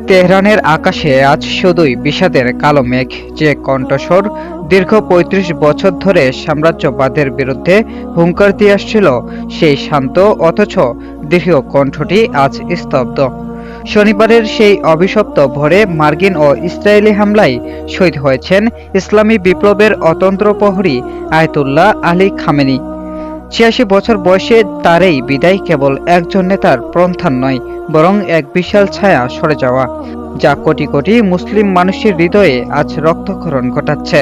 তেহরানের আকাশে আজ শুধুই বিষাদের কালো মেঘ, যে কণ্ঠস্বর দীর্ঘ ৩৫ বছর ধরে সাম্রাজ্যবাদের বিরুদ্ধে হুঙ্কার দিয়ে আসছিল, সেই শান্ত অথচ দৃঢ় কণ্ঠটি আজ স্তব্ধ। শনিবারের সেই অভিশপ্ত ভোরে মার্কিন ও ইসরায়েলি হামলায় শহীদ হয়েছেন ইসলামী বিপ্লবের অতন্ত্র প্রহরী আয়াতুল্লাহ আলী খামেনি। ৮৬ বছর বয়সে তার এই বিদায় কেবল একজন নেতার প্রন্থান নয়, বরং এক বিশাল ছায়া সরে যাওয়া, যা কোটি কোটি মুসলিম মানুষের হৃদয়ে আজ রক্তক্ষরণ ঘটাচ্ছে।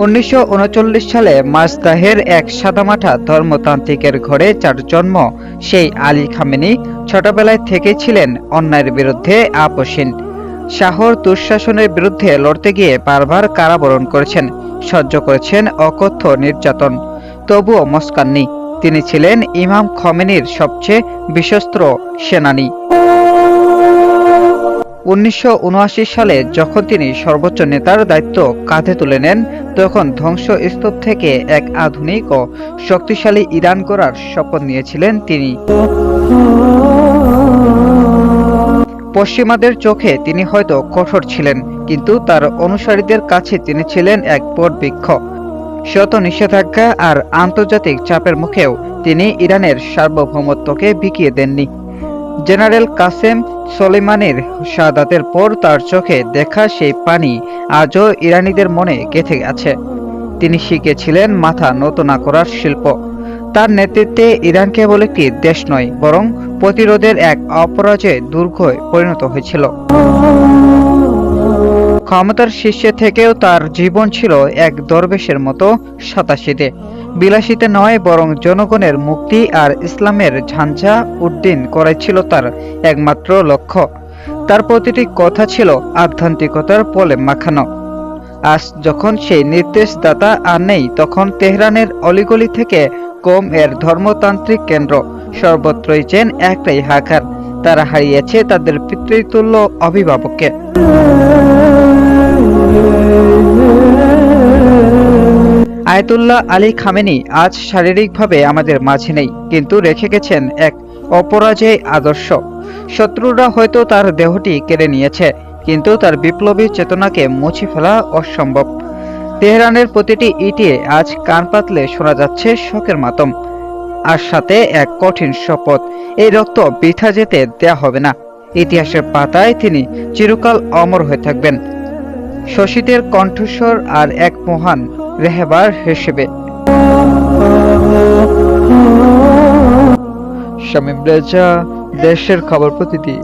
১৯৩৯ সালে মাসদাহের এক সাদামাটা ধর্মতান্ত্রিকের ঘরে যার জন্ম, সেই আলী খামেনি ছোটবেলায় থেকেই ছিলেন অন্যায়ের বিরুদ্ধে আপোষহীন। শাহর দুঃশাসনের বিরুদ্ধে লড়তে গিয়ে বারবার কারাবরণ করেছেন, সহ্য করেছেন অকথ্য নির্যাতন, তবুও মস্কাননি। তিনি ছিলেন ইমাম খমেনির সবচেয়ে বিশ্বস্ত সেনানী। ১৯৭৯ সালে যখন তিনি সর্বোচ্চ নেতার দায়িত্ব কাঁধে তুলে নেন, তখন ধ্বংসস্তূপ থেকে এক আধুনিক ও শক্তিশালী ইরান গড়ার শপথ নিয়েছিলেন তিনি। পশ্চিমাদের চোখে তিনি হয়তো কঠোর ছিলেন, কিন্তু তার অনুসারীদের কাছে তিনি ছিলেন এক বটবৃক্ষ। শত নিষেধাজ্ঞা আর আন্তর্জাতিক চাপের মুখেও তিনি ইরানের সার্বভৌমত্বকে বিকিয়ে দেননি। জেনারেল কাসেম সোলেইমানির শাহাদাতের পর তার চোখে দেখা সেই পানি আজও ইরানিদের মনে গেঁথে আছে। তিনি শিখেছিলেন মাথা নত না করার শিল্প। তার নেতৃত্বে ইরান কেবল একটি দেশ নয়, বরং প্রতিরোধের এক অপরাজেয় দুর্গয় পরিণত হয়েছিল। ক্ষমতার শীর্ষে থেকেও তার জীবন ছিল এক দরবেশের মতো সাদাসিধে। বিলাসিতে নয়, বরং জনগণের মুক্তি আর ইসলামের ঝাঞ্ঝা উড্ডীন করাই ছিল তার একমাত্র লক্ষ্য। তার প্রতিটি কথা ছিল আধ্যাত্মিকতার পলে মাখানো। আজ যখন সেই নির্দেশদাতা আর নেই, তখন তেহরানের অলিগলি থেকে কোম এর ধর্মতান্ত্রিক কেন্দ্র সর্বত্রই যেন একটাই হাহাকার, তারা হারিয়েছে তাদের পিতৃতুল্য অভিভাবককে। আয়াতুল্লাহ আলী খামেনি আজ শারীরিকভাবে আমাদের মাঝে নেই, কিন্তু রেখে গেছেন এক অপরাজেয় আদর্শ। শত্রুরা হয়তো তার দেহটি কেড়ে নিয়েছে, কিন্তু তার বিপ্লবী চেতনাকে মুছে ফেলা অসম্ভব। তেহরানের প্রতিটি ইটে আজ কান পাতলে শোনা যাচ্ছে শোকের মাতম, আর সাথে এক কঠিন শপথ, এই রক্ত বৃথা যেতে দেয়া হবে না। ইতিহাসের পাতায় তিনি চিরকাল অমর হয়ে থাকবেন, শহীদের কণ্ঠস্বর আর এক মহান রেহেবার হিসেবে। শামীম রেজা, দেশের খবর প্রতিদিন।